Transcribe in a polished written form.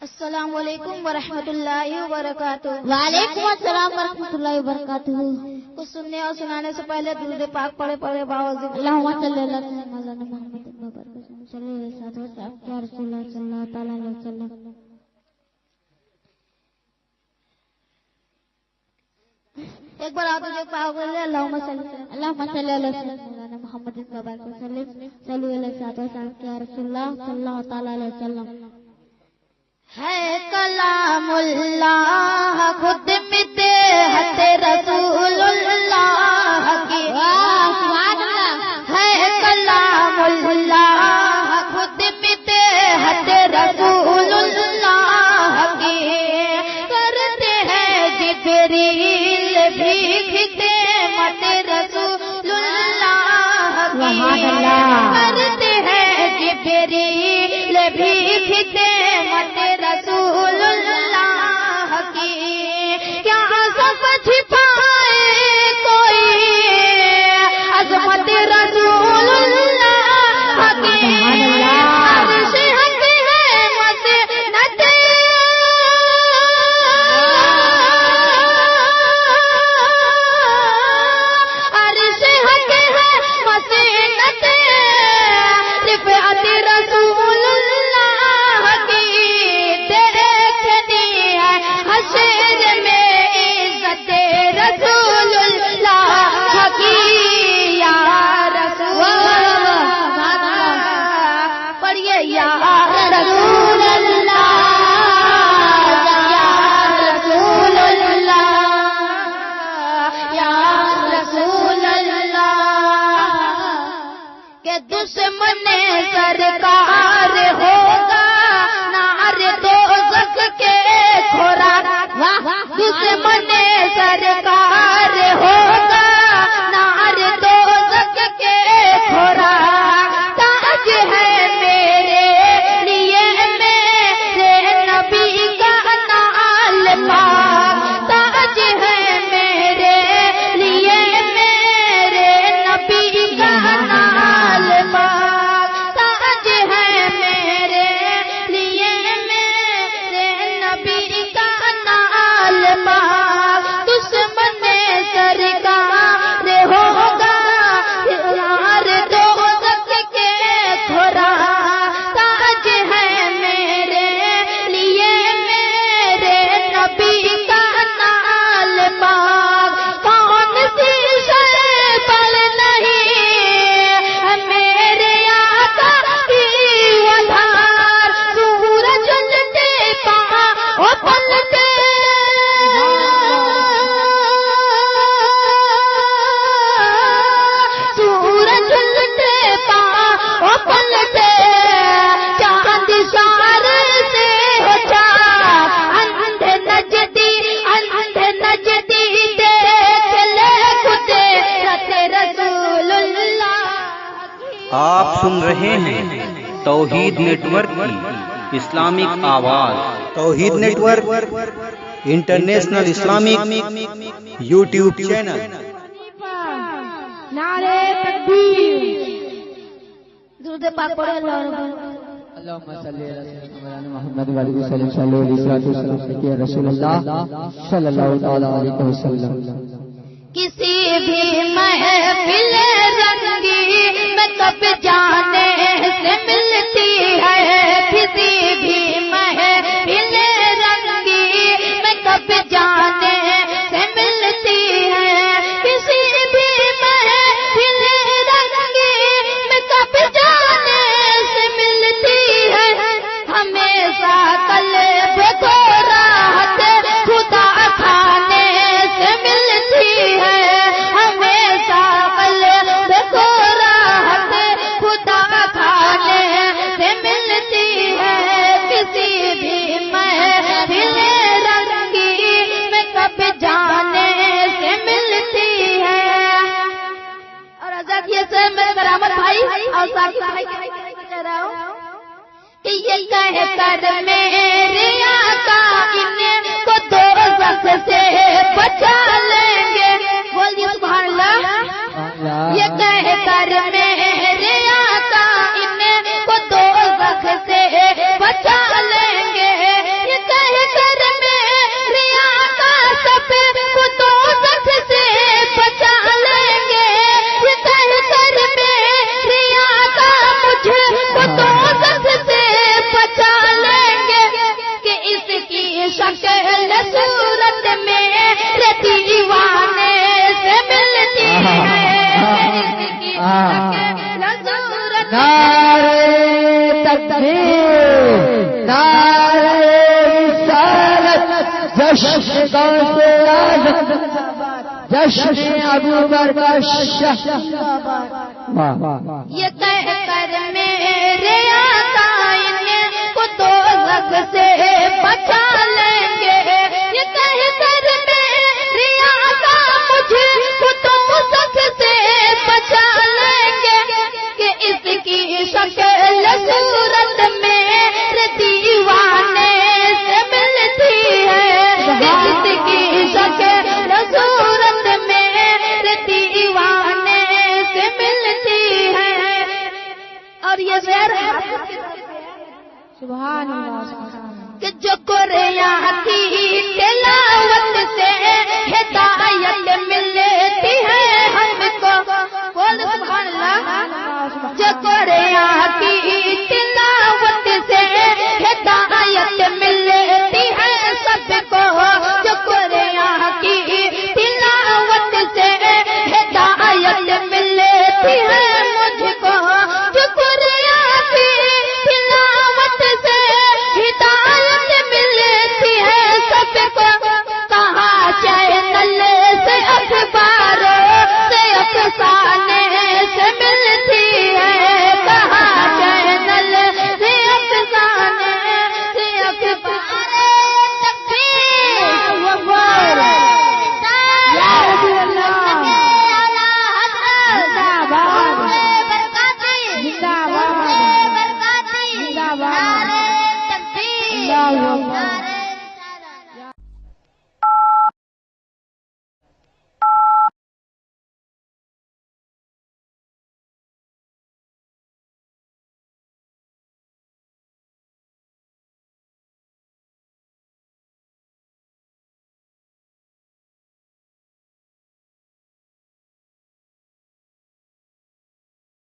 السلام علیکم ورحمۃ اللہ وبرکاتہ۔ وعلیکم السلام ورحمۃ اللہ وبرکاتہ۔ کچھ سننے اور سنانے سے پہلے درود پاک پڑھے باوض اللہم صلی اللہ علیہ محمد صلی اللہ علیہ وسلم یا رسول اللہ صلی اللہ تعالی علیہ وسلم۔ ایک بار آپ مجھے پاک بولے اللہم صلی اللہ علیہ محمد صلی اللہ علیہ وسلم یا رسول اللہ صلی اللہ تعالی علیہ وسلم۔ ہے کلام اللہ خود مدحت رسول اللہ کی، ہے کلام اللہ خود مدحت رسول اللہ کی، کرتے ہیں جبریل بھی خدمت رسول اللہ کی، کرتے ہیں جبریل بھی خدمت رسول اللہ کی، کیا سمجھ پائے کوئی عظمت رسول اللہ کی، عرش حق ہے مسند، عرش حق ہے مسند، رفعت رسول اللہ کی، دیکھنی ہے حشر میں عزت رسول اللہ کی، یا رسول اللہ پڑھیے، یا رسول اللہ، یا رسول اللہ، یا رسول اللہ، کہ دشمن سرکار ہوگا نار دوزخ کے خوراک، دشمن سرکار ہوگا نار دوزخ کے خوراک، تاج ہے میرے لیے میرے نبی کا نال پاک، تاج ہے میرے لیے میرے نبی کا نال پاک، تاج ہے میرے لیے میرے نبی کا نال پاک، دشمن سرکار ہوگا یار دوزخ کے خوراک، تاج ہے میرے لیے میرے نبی کا نال پاک، کون سی شے پر نہیں میرے آقا کی آدھار، سورج الٹے پاں وہ پلٹے، سورج الٹے پاں وہ پلٹے، چاند اشارے سے ہو جا، اندھے نجدی دیکھ لے خودے رسول اللہ کی۔ آپ سن رہے ہیں توحید نیٹ ورک کی اسلامک آواز۔ Tawheed network international Islamic YouTube channel. نعرے تکبیر، درود پاک پڑھے اللہم صلی علی محمد وعلی وسلم صلی اللہ علیہ وسلم رسول اللہ صلی اللہ تعالی علیہ وسلم۔ کسی بھی محفل رنگی میں کب جانے سے ملتی ہے، کسی بھی محفل رنگی میں کب جانے سے ملتی ہے، کسی بھی محفل رنگی میں کب جانے سے ملتی ہے، ہمیشہ قلب کو راحت خدا کھانے سے ملتی ہے، ہمیشہ قلب کو راحت خدا کھانے سے ملتی ہے، کسی بھی محفل رنگی میں کب جانے سے ملتی ہے۔ اور ازادیے سے میں برابر بھائی اور ساتھی بھائی کہہ رہا ہوں کہ یہ کہہ کر میرے آقا ان کو دوزخ سے بچا لیں گے، بولیے سبحان اللہ، یہ کہہ کر میرے آقا ان کو دوزخ سے بچا لیں گے، جشن غوث اعظم جشن ابوبکر شاہ یہ کہہ کر میرے آقا کو دوزخ سے بچا لیں گے، یہ کہہ کر میرے آقا مجھے کو دوزخ سے بچا لیں گے کہ اس کی شکل صورت میرے دیوانے سے ملتی ہے، اس کی شکل صورت میرے دیوانے سے ملتی ہے۔ اور یہ شعر سبحان اللہ کہ جو قرآن کی تلاوت سے ہدایت ملتی ہے ہم کو، بول سبحان اللہ۔ جو قرآن کی